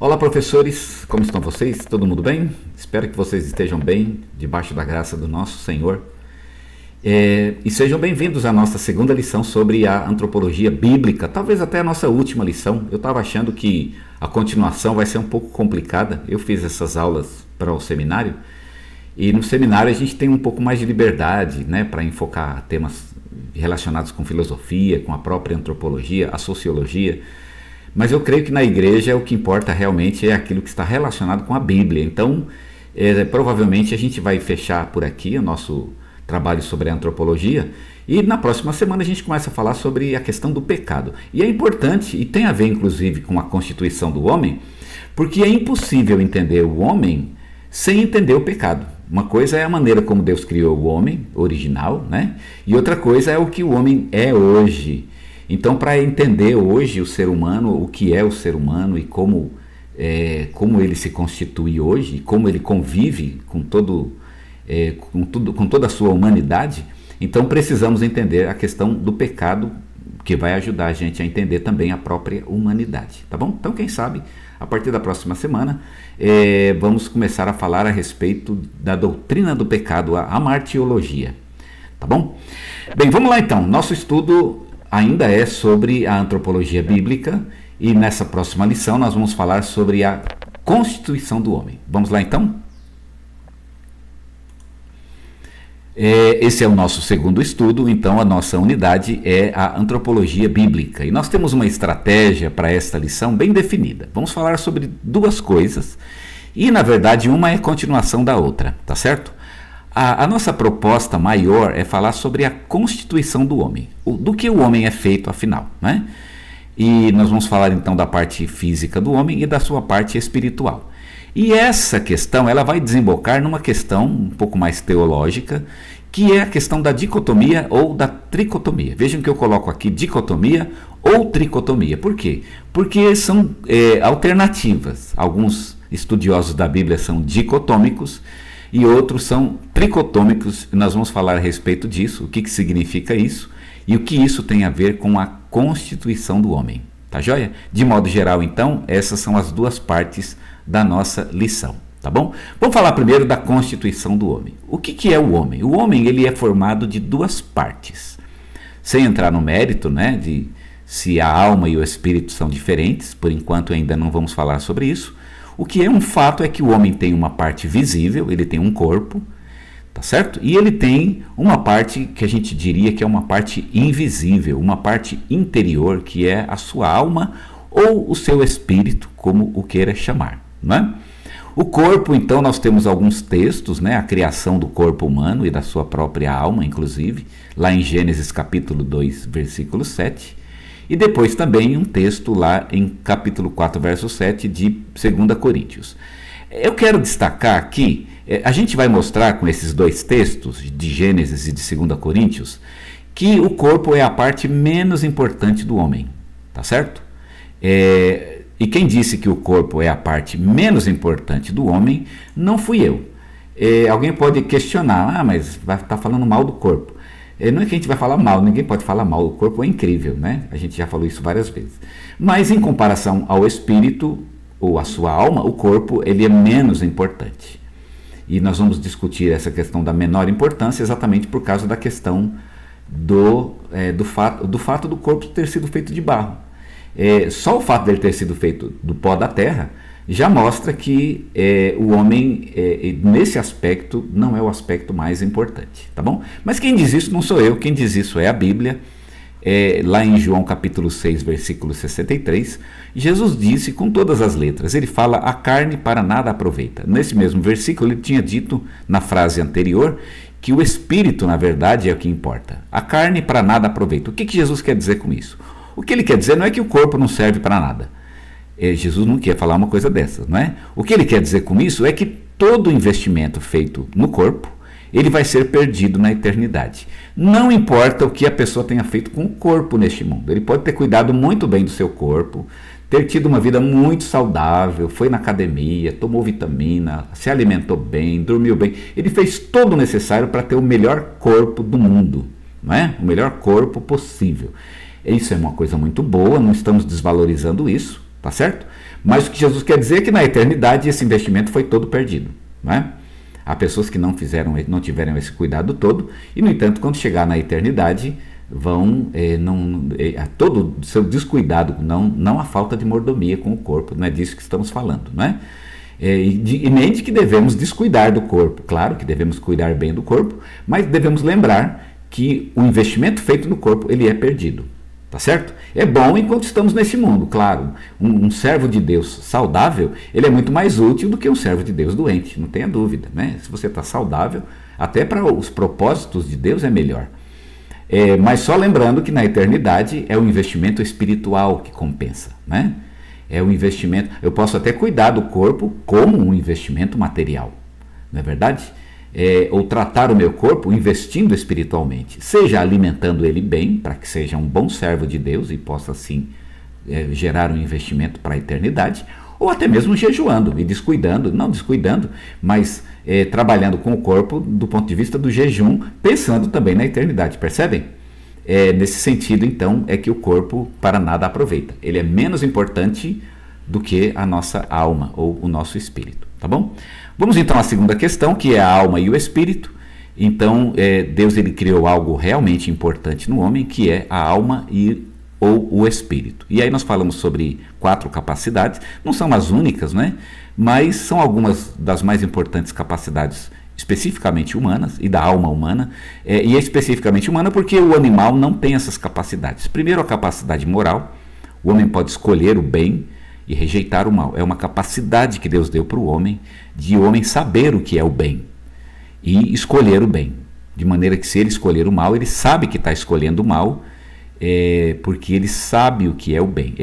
Olá, professores, como estão vocês? Todo mundo bem? Espero que vocês estejam bem, debaixo da graça do nosso Senhor. E sejam bem-vindos à nossa segunda lição sobre a antropologia bíblica, talvez até a nossa última lição. Eu estava achando que a continuação vai ser um pouco complicada. Eu fiz essas aulas para o seminário, e no seminário a gente tem um pouco mais de liberdade, né, para enfocar temas relacionados com filosofia, com a própria antropologia, a sociologia. Mas eu creio que na igreja o que importa realmente é aquilo que está relacionado com a Bíblia. Então, provavelmente a gente vai fechar por aqui o nosso trabalho sobre a antropologia, e na próxima semana a gente começa a falar sobre a questão do pecado. E é importante, e tem a ver inclusive com a constituição do homem, porque é impossível entender o homem sem entender o pecado. Uma coisa é a maneira como Deus criou o homem original, né? E outra coisa é o que o homem é hoje. Então, para entender hoje o ser humano, o que é o ser humano e como ele se constitui hoje, como ele convive com toda a sua humanidade, então precisamos entender a questão do pecado, que vai ajudar a gente a entender também a própria humanidade, tá bom? Então, quem sabe, a partir da próxima semana, vamos começar a falar a respeito da doutrina do pecado, a martiologia, tá bom? Bem, vamos lá então. Nosso estudo ainda é sobre a antropologia bíblica, e nessa próxima lição nós vamos falar sobre a constituição do homem. Vamos lá então? Esse é o nosso segundo estudo, então a nossa unidade é a antropologia bíblica. E nós temos uma estratégia para esta lição bem definida. Vamos falar sobre duas coisas, e na verdade uma é continuação da outra, tá certo? A nossa proposta maior é falar sobre a constituição do homem, do que o homem é feito afinal, né? E nós vamos falar então da parte física do homem e da sua parte espiritual. E essa questão ela vai desembocar numa questão um pouco mais teológica, que é a questão da dicotomia ou da tricotomia. Vejam que eu coloco aqui dicotomia ou tricotomia. Por quê? Porque são alternativas. Alguns estudiosos da Bíblia são dicotômicos e outros são tricotômicos, e nós vamos falar a respeito disso, o que significa isso e o que isso tem a ver com a constituição do homem. Tá joia? De modo geral, então, essas são as duas partes da nossa lição, tá bom? Vamos falar primeiro da constituição do homem. O que é o homem? O homem ele é formado de duas partes. Sem entrar no mérito, né, de se a alma e o espírito são diferentes, por enquanto ainda não vamos falar sobre isso. O que é um fato é que o homem tem uma parte visível, ele tem um corpo, tá certo? E ele tem uma parte que a gente diria que é uma parte invisível, uma parte interior, que é a sua alma ou o seu espírito, como o queira chamar, não é? O corpo, então, nós temos alguns textos, né? A criação do corpo humano e da sua própria alma, inclusive, lá em Gênesis capítulo 2, versículo 7. E depois também um texto lá em capítulo 4, verso 7 de 2 Coríntios. Eu quero destacar aqui, a gente vai mostrar com esses dois textos, de Gênesis e de 2 Coríntios, que o corpo é a parte menos importante do homem, tá certo? E quem disse que o corpo é a parte menos importante do homem, não fui eu. Alguém pode questionar, mas vai estar falando mal do corpo. Não é que a gente vai falar mal, ninguém pode falar mal, o corpo é incrível, né? A gente já falou isso várias vezes. Mas em comparação ao espírito, ou à sua alma, o corpo ele é menos importante. E nós vamos discutir essa questão da menor importância exatamente por causa da questão do fato do corpo ter sido feito de barro. Só o fato dele ter sido feito do pó da terra já mostra que o homem, nesse aspecto, não é o aspecto mais importante, tá bom? Mas quem diz isso não sou eu, quem diz isso é a Bíblia. Lá em João capítulo 6, versículo 63, Jesus disse com todas as letras, ele fala, a carne para nada aproveita. Nesse mesmo versículo ele tinha dito, na frase anterior, que o espírito, na verdade, é o que importa. A carne para nada aproveita. O que Jesus quer dizer com isso? O que ele quer dizer não é que o corpo não serve para nada. Jesus não quer falar uma coisa dessas, não é? O que ele quer dizer com isso é que todo investimento feito no corpo, ele vai ser perdido na eternidade. Não importa o que a pessoa tenha feito com o corpo neste mundo. Ele pode ter cuidado muito bem do seu corpo, ter tido uma vida muito saudável, foi na academia, tomou vitamina, se alimentou bem, dormiu bem. Ele fez todo o necessário para ter o melhor corpo do mundo, não é? O melhor corpo possível. Isso é uma coisa muito boa, não estamos desvalorizando isso, tá certo? Mas o que Jesus quer dizer é que na eternidade esse investimento foi todo perdido, não é? Há pessoas que não tiveram esse cuidado todo, e no entanto, quando chegar na eternidade, vão a todo o seu descuidado, não a falta de mordomia com o corpo, não é disso que estamos falando, não é? E nem de que devemos descuidar do corpo. Claro que devemos cuidar bem do corpo, mas devemos lembrar que o investimento feito no corpo, ele é perdido. Tá certo? É bom enquanto estamos nesse mundo, claro. Um servo de Deus saudável, ele é muito mais útil do que um servo de Deus doente, não tenha dúvida, né? Se você está saudável, até para os propósitos de Deus é melhor. Mas só lembrando que na eternidade é o investimento espiritual que compensa, né? É o investimento. Eu posso até cuidar do corpo como um investimento material, não é verdade? Ou tratar o meu corpo investindo espiritualmente, seja alimentando ele bem, para que seja um bom servo de Deus e possa assim gerar um investimento para a eternidade, ou até mesmo jejuando e não descuidando, mas trabalhando com o corpo do ponto de vista do jejum, pensando também na eternidade, percebem? Nesse sentido, então, é que o corpo para nada aproveita. Ele é menos importante do que a nossa alma ou o nosso espírito, tá bom? Vamos então à segunda questão, que é a alma e o espírito. Então, Deus ele criou algo realmente importante no homem, que é a alma ou o espírito. E aí nós falamos sobre 4 capacidades, não são as únicas, né? Mas são algumas das mais importantes capacidades especificamente humanas e da alma humana, e é especificamente humana porque o animal não tem essas capacidades. Primeiro, a capacidade moral. O homem pode escolher o bem e rejeitar o mal. É uma capacidade que Deus deu para o homem, de o homem saber o que é o bem e escolher o bem. De maneira que se ele escolher o mal, ele sabe que está escolhendo o mal, porque ele sabe o que é o bem.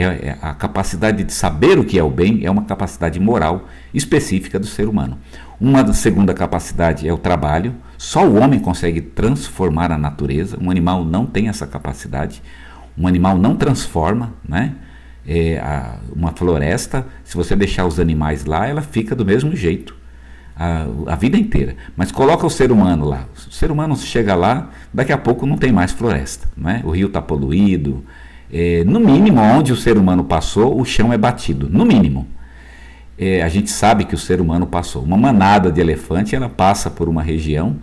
A capacidade de saber o que é o bem é uma capacidade moral específica do ser humano. Uma segunda capacidade é o trabalho. Só o homem consegue transformar a natureza. Um animal não tem essa capacidade. Um animal não transforma, né? Uma floresta, se você deixar os animais lá, ela fica do mesmo jeito a vida inteira. Mas coloca o ser humano lá. O ser humano chega lá, daqui a pouco não tem mais floresta, né? O rio está poluído. No mínimo, onde o ser humano passou, o chão é batido. No mínimo. A gente sabe que o ser humano passou. Uma manada de elefante, ela passa por uma região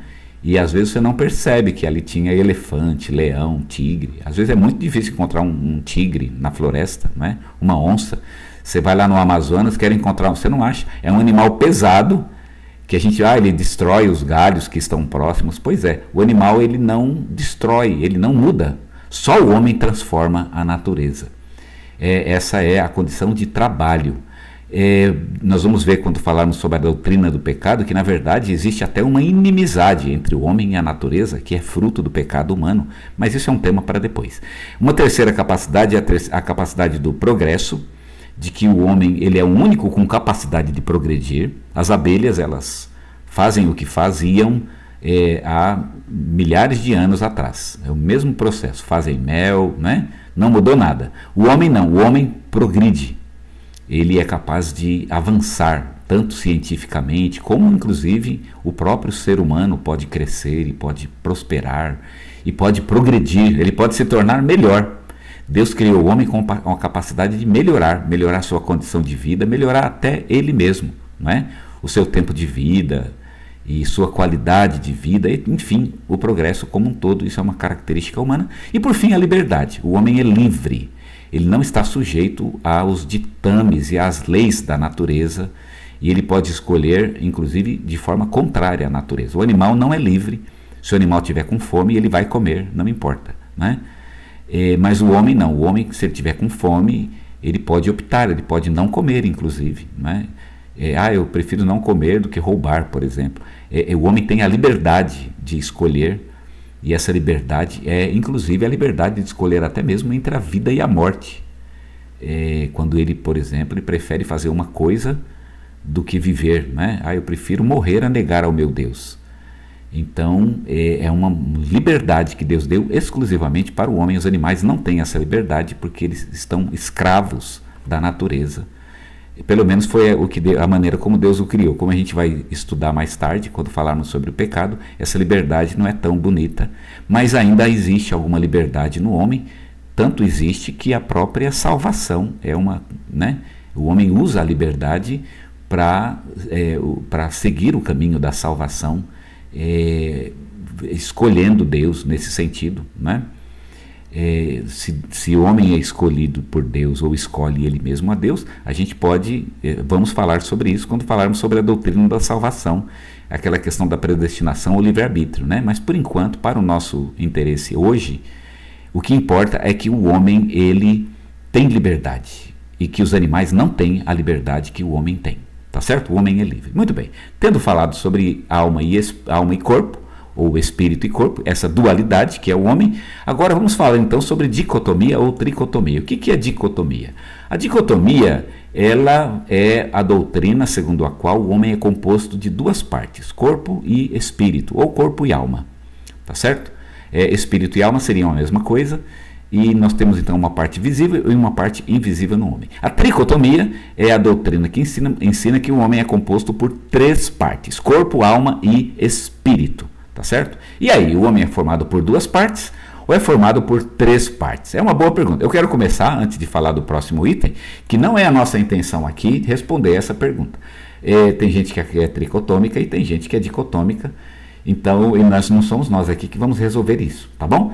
e às vezes você não percebe que ali tinha elefante, leão, tigre. Às vezes é muito difícil encontrar um tigre na floresta, né? Uma onça. Você vai lá no Amazonas, quer encontrar, você não acha. É um animal pesado que a gente, ele destrói os galhos que estão próximos. Pois é, o animal ele não destrói, ele não muda. Só o homem transforma a natureza. Essa é a condição de trabalho. Nós vamos ver quando falarmos sobre a doutrina do pecado que na verdade existe até uma inimizade entre o homem e a natureza que é fruto do pecado humano, mas isso é um tema para depois. Uma terceira capacidade é a capacidade do progresso, de que o homem ele é o único com capacidade de progredir. As abelhas elas fazem o que faziam há milhares de anos atrás, é o mesmo processo, fazem mel, né? Não mudou nada. O homem não, o homem progride. Ele é capaz de avançar, tanto cientificamente, como inclusive o próprio ser humano pode crescer e pode prosperar e pode progredir, ele pode se tornar melhor. Deus criou o homem com a capacidade de melhorar sua condição de vida, melhorar até ele mesmo, não é? O seu tempo de vida e sua qualidade de vida, enfim, o progresso como um todo, isso é uma característica humana. E por fim, a liberdade. O homem é livre. Ele não está sujeito aos ditames e às leis da natureza, e ele pode escolher, inclusive, de forma contrária à natureza. O animal não é livre. Se o animal estiver com fome, ele vai comer, não importa, né? Mas o homem não. O homem, se ele estiver com fome, ele pode optar, ele pode não comer, inclusive, né? Eu prefiro não comer do que roubar, por exemplo. O homem tem a liberdade de escolher. E essa liberdade é, inclusive, a liberdade de escolher até mesmo entre a vida e a morte. Quando ele, por exemplo, ele prefere fazer uma coisa do que viver, né? Eu prefiro morrer a negar ao meu Deus. Então, é uma liberdade que Deus deu exclusivamente para o homem. Os animais não têm essa liberdade porque eles estão escravos da natureza. Pelo menos foi a maneira como Deus o criou. Como a gente vai estudar mais tarde, quando falarmos sobre o pecado, essa liberdade não é tão bonita, mas ainda existe alguma liberdade no homem, tanto existe que a própria salvação é uma, né? O homem usa a liberdade para seguir o caminho da salvação, escolhendo Deus nesse sentido, né? Se o homem é escolhido por Deus ou escolhe ele mesmo a Deus, a gente pode, vamos falar sobre isso quando falarmos sobre a doutrina da salvação, aquela questão da predestinação ou livre-arbítrio, né? Mas por enquanto, para o nosso interesse hoje, o que importa é que o homem, ele tem liberdade e que os animais não têm a liberdade que o homem tem, tá certo? O homem é livre. Muito bem, tendo falado sobre alma e corpo, ou espírito e corpo, essa dualidade que é o homem. Agora vamos falar então sobre dicotomia ou tricotomia. O que é dicotomia? A dicotomia, ela é a doutrina segundo a qual o homem é composto de duas partes, corpo e espírito, ou corpo e alma, tá certo? Espírito e alma seriam a mesma coisa, e nós temos então uma parte visível e uma parte invisível no homem. A tricotomia é a doutrina que ensina que o homem é composto por três partes, corpo, alma e espírito. Tá certo? E aí, o homem é formado por duas partes ou é formado por três partes? É uma boa pergunta. Eu quero começar, antes de falar do próximo item, que não é a nossa intenção aqui responder essa pergunta. Tem gente que é tricotômica e tem gente que é dicotômica, então não somos nós aqui que vamos resolver isso, tá bom?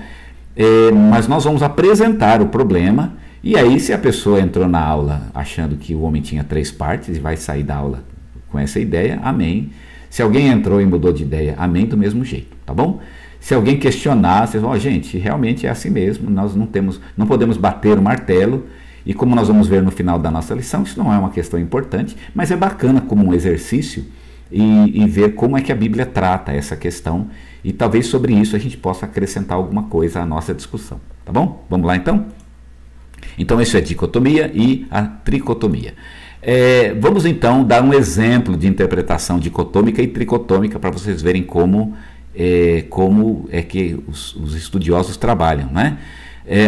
Mas nós vamos apresentar o problema, e aí se a pessoa entrou na aula achando que o homem tinha três partes e vai sair da aula com essa ideia, amém. Se alguém entrou e mudou de ideia, amém, do mesmo jeito, tá bom? Se alguém questionar, vocês vão, gente, realmente é assim mesmo, nós não podemos bater o martelo, e como nós vamos ver no final da nossa lição, isso não é uma questão importante, mas é bacana como um exercício e ver como é que a Bíblia trata essa questão, e talvez sobre isso a gente possa acrescentar alguma coisa à nossa discussão, tá bom? Vamos lá então? Então isso é dicotomia e a tricotomia. Vamos então dar um exemplo de interpretação dicotômica e tricotômica para vocês verem como é que os estudiosos trabalham, né?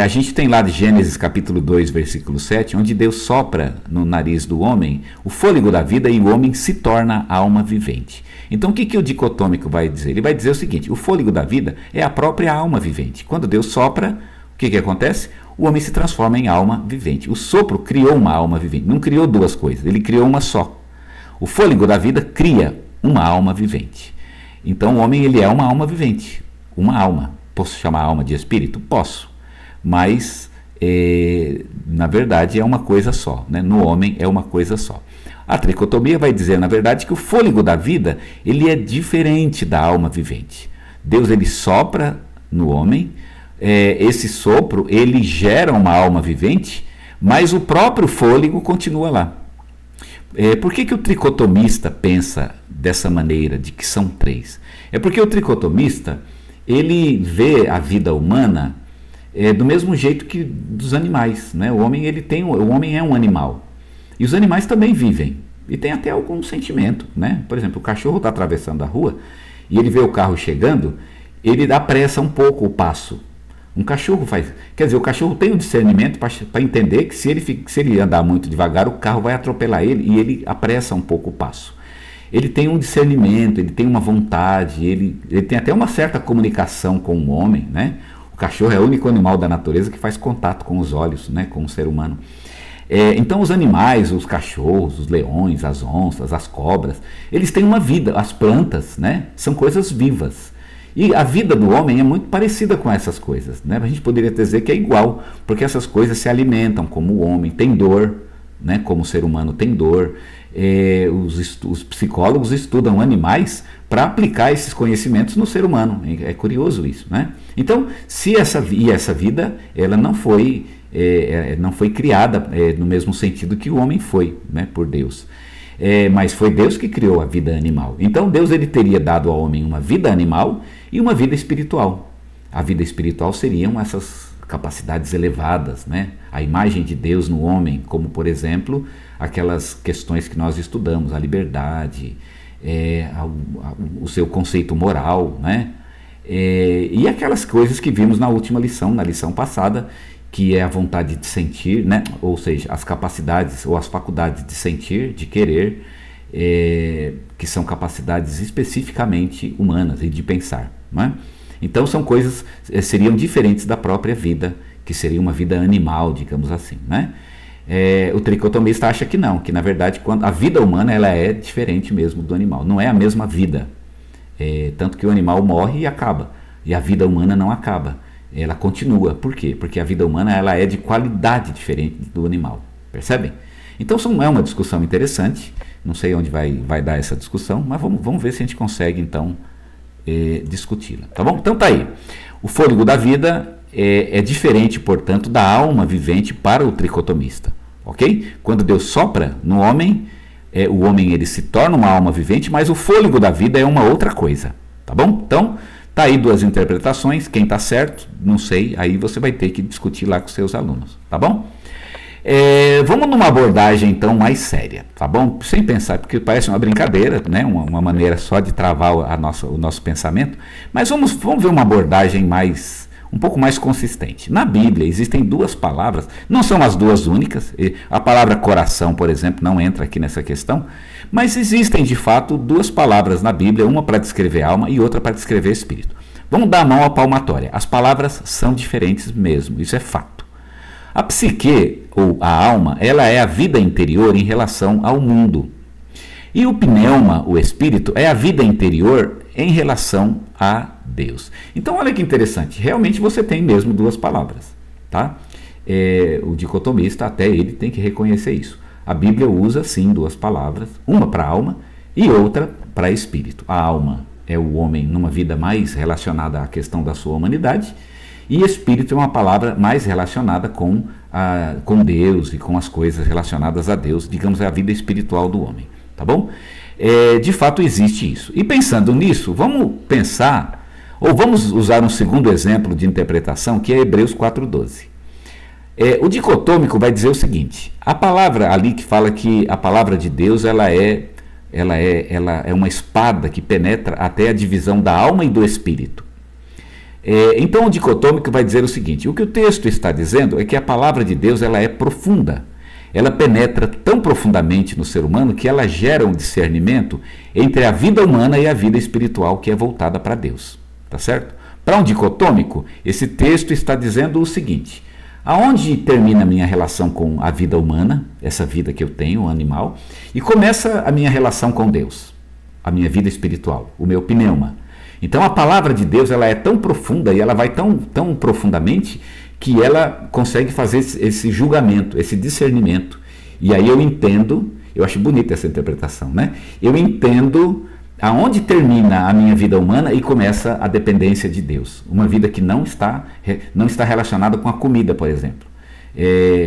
A gente tem lá de Gênesis capítulo 2, versículo 7, onde Deus sopra no nariz do homem o fôlego da vida e o homem se torna alma vivente. Então o que o dicotômico vai dizer? Ele vai dizer o seguinte: o fôlego da vida é a própria alma vivente. Quando Deus sopra, o que acontece? O homem se transforma em alma vivente. O sopro criou uma alma vivente, não criou duas coisas, ele criou uma só. O fôlego da vida cria uma alma vivente. Então o homem, ele é uma alma vivente, uma alma. Posso chamar a alma de espírito? Posso, mas na verdade é uma coisa só, né? No homem é uma coisa só. A tricotomia vai dizer, na verdade, que o fôlego da vida, ele é diferente da alma vivente. Deus, ele sopra no homem, esse sopro, ele gera uma alma vivente, mas o próprio fôlego continua lá. Por que o tricotomista pensa dessa maneira, de que são três? É porque o tricotomista, ele vê a vida humana do mesmo jeito que dos animais, né? O homem é um animal, e os animais também vivem, e tem até algum sentimento, né? Por exemplo, o cachorro está atravessando a rua, e ele vê o carro chegando, ele apressa um pouco o passo. Um cachorro faz, quer dizer, o cachorro tem o discernimento para entender que se ele andar muito devagar, o carro vai atropelar ele, e ele apressa um pouco o passo. Ele tem um discernimento, ele tem uma vontade, ele tem até uma certa comunicação com o homem, né? O cachorro é o único animal da natureza que faz contato com os olhos, né? Com o ser humano. Então os animais, os cachorros, os leões, as onças, as cobras, eles têm uma vida, as plantas, né? São coisas vivas. E a vida do homem é muito parecida com essas coisas, né? A gente poderia dizer que é igual, porque essas coisas se alimentam como o homem, tem dor, né? Como o ser humano tem dor. Os psicólogos estudam animais para aplicar esses conhecimentos no ser humano. É curioso isso, né? Então, se essa vida, ela não foi criada no mesmo sentido que o homem foi, né? Por Deus. Mas foi Deus que criou a vida animal. Então Deus, ele teria dado ao homem uma vida animal e uma vida espiritual. A vida espiritual seriam essas capacidades elevadas, né? A imagem de Deus no homem, como por exemplo aquelas questões que nós estudamos, a liberdade, o seu conceito moral, né? E aquelas coisas que vimos na última lição, na lição passada, que é a vontade de sentir, né? Ou seja, as capacidades ou as faculdades de sentir, de querer, que são capacidades especificamente humanas e de pensar, né? Então são coisas, seriam diferentes da própria vida que que seria uma vida animal, digamos assim, né? O tricotomista acha que não, que na verdade a vida humana ela é diferente mesmo do animal, não é a mesma vida. Tanto que o animal morre e acaba, e a vida humana não acaba, ela continua. Por quê? Porque a vida humana ela é de qualidade diferente do animal, percebem? Então é uma discussão interessante, não sei onde vai dar essa discussão, mas vamos ver se a gente consegue então discuti-la, tá bom? Então tá aí, o fôlego da vida é diferente, portanto, da alma vivente para o tricotomista, ok? Quando Deus sopra no homem, o homem ele se torna uma alma vivente, mas o fôlego da vida é uma outra coisa, tá bom? Então, tá aí duas interpretações, quem tá certo, não sei, aí você vai ter que discutir lá com seus alunos, tá bom? Vamos numa abordagem então mais séria, tá bom? Sem pensar, porque parece uma brincadeira, né? Uma maneira só de travar o nosso pensamento, mas vamos ver uma abordagem um pouco mais consistente. Na Bíblia existem duas palavras, não são as duas únicas, a palavra coração, por exemplo, não entra aqui nessa questão, mas existem de fato duas palavras na Bíblia, uma para descrever alma e outra para descrever espírito. Vamos dar a mão à palmatória, as palavras são diferentes mesmo, isso é fato. A psique, ou a alma, ela é a vida interior em relação ao mundo. E o pneuma, o espírito, é a vida interior em relação a Deus. Então olha que interessante, realmente você tem mesmo duas palavras, tá? O dicotomista até ele tem que reconhecer isso. A Bíblia usa sim duas palavras, uma para alma e outra para espírito. A alma é o homem numa vida mais relacionada à questão da sua humanidade, e espírito é uma palavra mais relacionada com Deus e com as coisas relacionadas a Deus, digamos, é a vida espiritual do homem, tá bom? De fato existe isso. E pensando nisso, vamos pensar, ou vamos usar um segundo exemplo de interpretação, que é Hebreus 4:12. O dicotômico vai dizer o seguinte: a palavra ali que fala que a palavra de Deus ela é uma espada que penetra até a divisão da alma e do espírito. Então o dicotômico vai dizer o seguinte: o que o texto está dizendo é que a palavra de Deus ela é profunda. Ela penetra tão profundamente no ser humano que ela gera um discernimento entre a vida humana e a vida espiritual que é voltada para Deus. Tá certo? Para um dicotômico, esse texto está dizendo o seguinte: aonde termina a minha relação com a vida humana, essa vida que eu tenho, o animal, e começa a minha relação com Deus, a minha vida espiritual, o meu pneuma. Então a palavra de Deus ela é tão profunda e ela vai tão profundamente que ela consegue fazer esse julgamento, esse discernimento. E aí eu entendo, eu acho bonita essa interpretação, né? Eu entendo aonde termina a minha vida humana e começa a dependência de Deus. Uma vida que não está relacionada com a comida, por exemplo.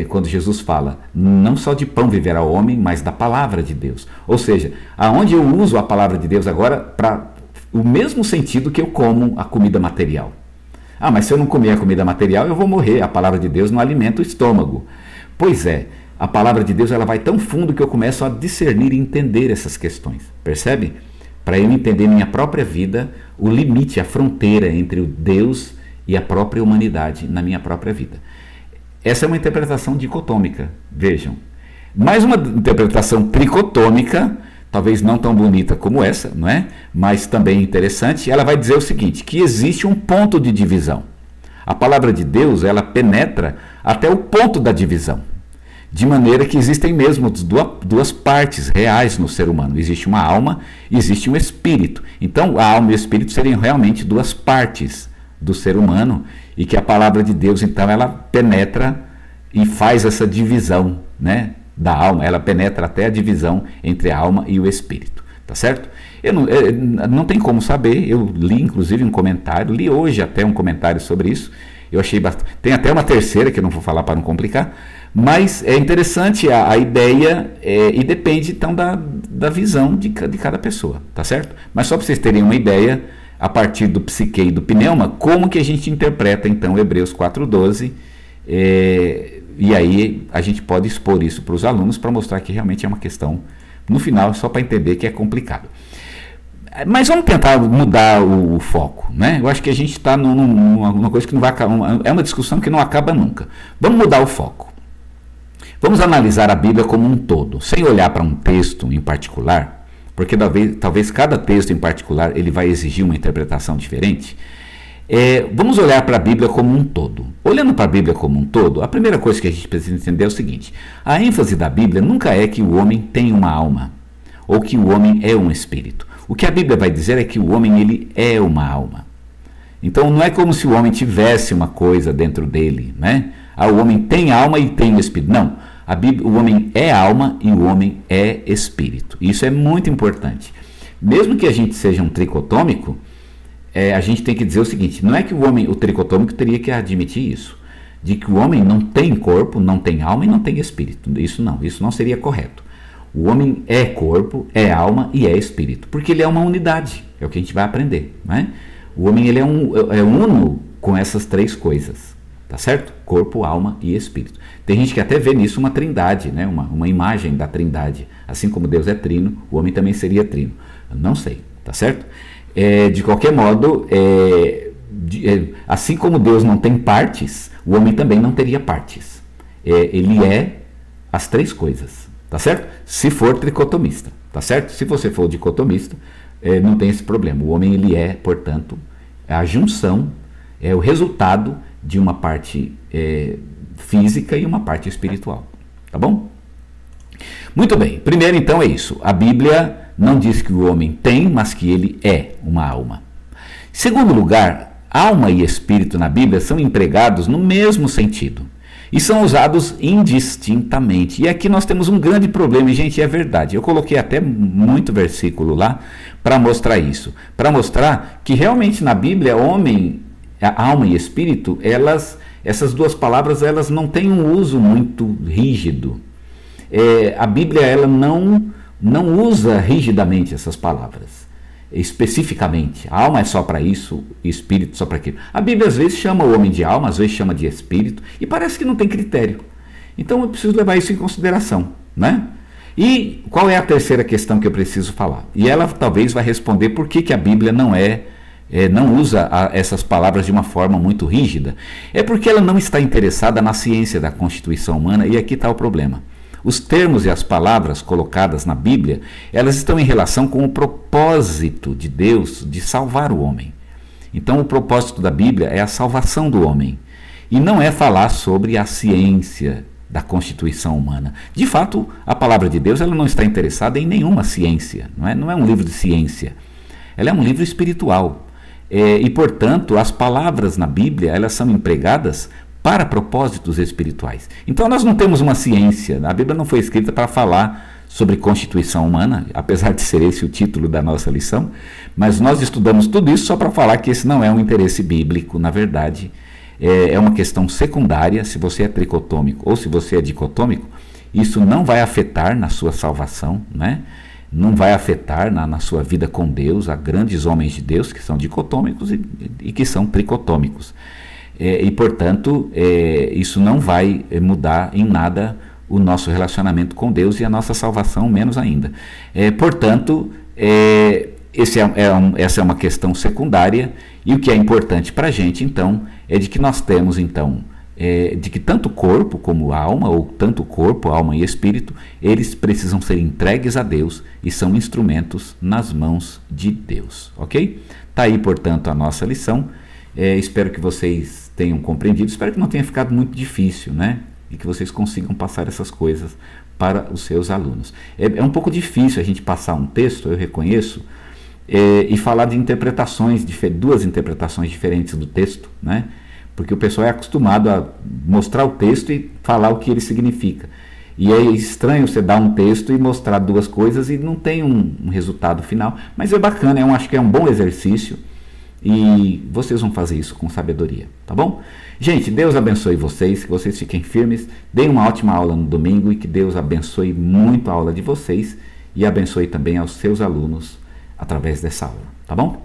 Quando Jesus fala, não só de pão viverá o homem, mas da palavra de Deus. Ou seja, aonde eu uso a palavra de Deus agora para o mesmo sentido que eu como a comida material. Mas se eu não comer a comida material, eu vou morrer. A palavra de Deus não alimenta o estômago. Pois é, a palavra de Deus ela vai tão fundo que eu começo a discernir e entender essas questões. Percebe? Para eu entender minha própria vida, o limite, a fronteira entre o Deus e a própria humanidade na minha própria vida. Essa é uma interpretação dicotômica, vejam. Mais uma interpretação tricotômica, talvez não tão bonita como essa, não é? Mas também interessante, ela vai dizer o seguinte, que existe um ponto de divisão. A palavra de Deus, ela penetra até o ponto da divisão, de maneira que existem mesmo duas partes reais no ser humano. Existe uma alma e existe um espírito. Então, a alma e o espírito seriam realmente duas partes do ser humano, e que a palavra de Deus, então, ela penetra e faz essa divisão, né? Da alma, ela penetra até a divisão entre a alma e o espírito, tá certo? Não tem como saber, eu li inclusive um comentário, li hoje até um comentário sobre isso, eu achei bastante, tem até uma terceira que eu não vou falar para não complicar, mas é interessante a ideia e depende então da visão de cada pessoa, tá certo? Mas só para vocês terem uma ideia, a partir do psique e do pneuma, como que a gente interpreta então Hebreus 4:12, e aí a gente pode expor isso para os alunos para mostrar que realmente é uma questão, no final, só para entender que é complicado. Mas vamos tentar mudar o foco, né? Eu acho que a gente está numa coisa que não vai acabar, é uma discussão que não acaba nunca. Vamos mudar o foco. Vamos analisar a Bíblia como um todo, sem olhar para um texto em particular, porque talvez cada texto em particular ele vai exigir uma interpretação diferente. Vamos olhar para a Bíblia como um todo. Olhando para a Bíblia como um todo, a primeira coisa que a gente precisa entender é o seguinte: a ênfase da Bíblia nunca é que o homem tem uma alma ou que o homem é um espírito. O que a Bíblia vai dizer é que o homem ele é uma alma. Então não é como se o homem tivesse uma coisa dentro dele, né? O homem tem alma e tem espírito. Não, o homem é alma e o homem é espírito. Isso é muito importante. Mesmo que a gente seja um tricotômico, a gente tem que dizer o seguinte: não é que o tricotômico teria que admitir isso, de que o homem não tem corpo, não tem alma e não tem espírito. Isso não seria correto. O homem é corpo, é alma e é espírito, porque ele é uma unidade, é o que a gente vai aprender, né? O homem ele é uno com essas três coisas, tá certo? Corpo, alma e espírito. Tem gente que até vê nisso uma trindade, né? Uma imagem da trindade. Assim como Deus é trino, o homem também seria trino. Eu não sei, tá certo? De qualquer modo, assim como Deus não tem partes, o homem também não teria partes. Ele é as três coisas, tá certo? Se for tricotomista, tá certo? Se você for dicotomista, não tem esse problema. O homem ele é, portanto, a junção, o resultado de uma parte física e uma parte espiritual, tá bom? Muito bem, primeiro então é isso. A Bíblia não diz que o homem tem, mas que ele é uma alma. Em segundo lugar, alma e espírito na Bíblia são empregados no mesmo sentido e são usados indistintamente. E aqui nós temos um grande problema, e gente, é verdade. Eu coloquei até muito versículo lá para mostrar isso, para mostrar que realmente na Bíblia alma e espírito, essas duas palavras elas não têm um uso muito rígido. A Bíblia ela não usa rigidamente essas palavras, especificamente. A alma é só para isso, espírito só para aquilo. A Bíblia às vezes chama o homem de alma, às vezes chama de espírito, e parece que não tem critério. Então eu preciso levar isso em consideração, né? E qual é a terceira questão que eu preciso falar? E ela talvez vai responder por que a Bíblia não usa essas palavras de uma forma muito rígida. É porque ela não está interessada na ciência da constituição humana, e aqui está o problema. Os termos e as palavras colocadas na Bíblia, elas estão em relação com o propósito de Deus de salvar o homem. Então o propósito da Bíblia é a salvação do homem, e não é falar sobre a ciência da constituição humana. De fato, a palavra de Deus ela não está interessada em nenhuma ciência, não é um livro de ciência, ela é um livro espiritual. E portanto, as palavras na Bíblia elas são empregadas para propósitos espirituais. Então nós não temos uma ciência, a Bíblia não foi escrita para falar sobre constituição humana, apesar de ser esse o título da nossa lição, mas nós estudamos tudo isso só para falar que esse não é um interesse bíblico, na verdade, é uma questão secundária. Se você é tricotômico ou se você é dicotômico, isso não vai afetar na sua salvação, né? Não vai afetar na sua vida com Deus. Há grandes homens de Deus que são dicotômicos e que são tricotômicos. E portanto, isso não vai mudar em nada o nosso relacionamento com Deus e a nossa salvação, menos ainda. Portanto, essa é uma questão secundária, e o que é importante para a gente, então, é de que nós temos, então, de que tanto corpo como alma, ou tanto corpo, alma e espírito, eles precisam ser entregues a Deus e são instrumentos nas mãos de Deus, ok? Está aí, portanto, a nossa lição. Espero que vocês tenham compreendido, espero que não tenha ficado muito difícil, né? E que vocês consigam passar essas coisas para os seus alunos. É um pouco difícil a gente passar um texto, eu reconheço, e falar de duas interpretações diferentes do texto, né? Porque o pessoal é acostumado a mostrar o texto e falar o que ele significa. E é estranho você dar um texto e mostrar duas coisas e não tem um resultado final, mas é bacana, acho que é um bom exercício. E vocês vão fazer isso com sabedoria, tá bom? Gente, Deus abençoe vocês, que vocês fiquem firmes, deem uma ótima aula no domingo e que Deus abençoe muito a aula de vocês e abençoe também aos seus alunos através dessa aula, tá bom?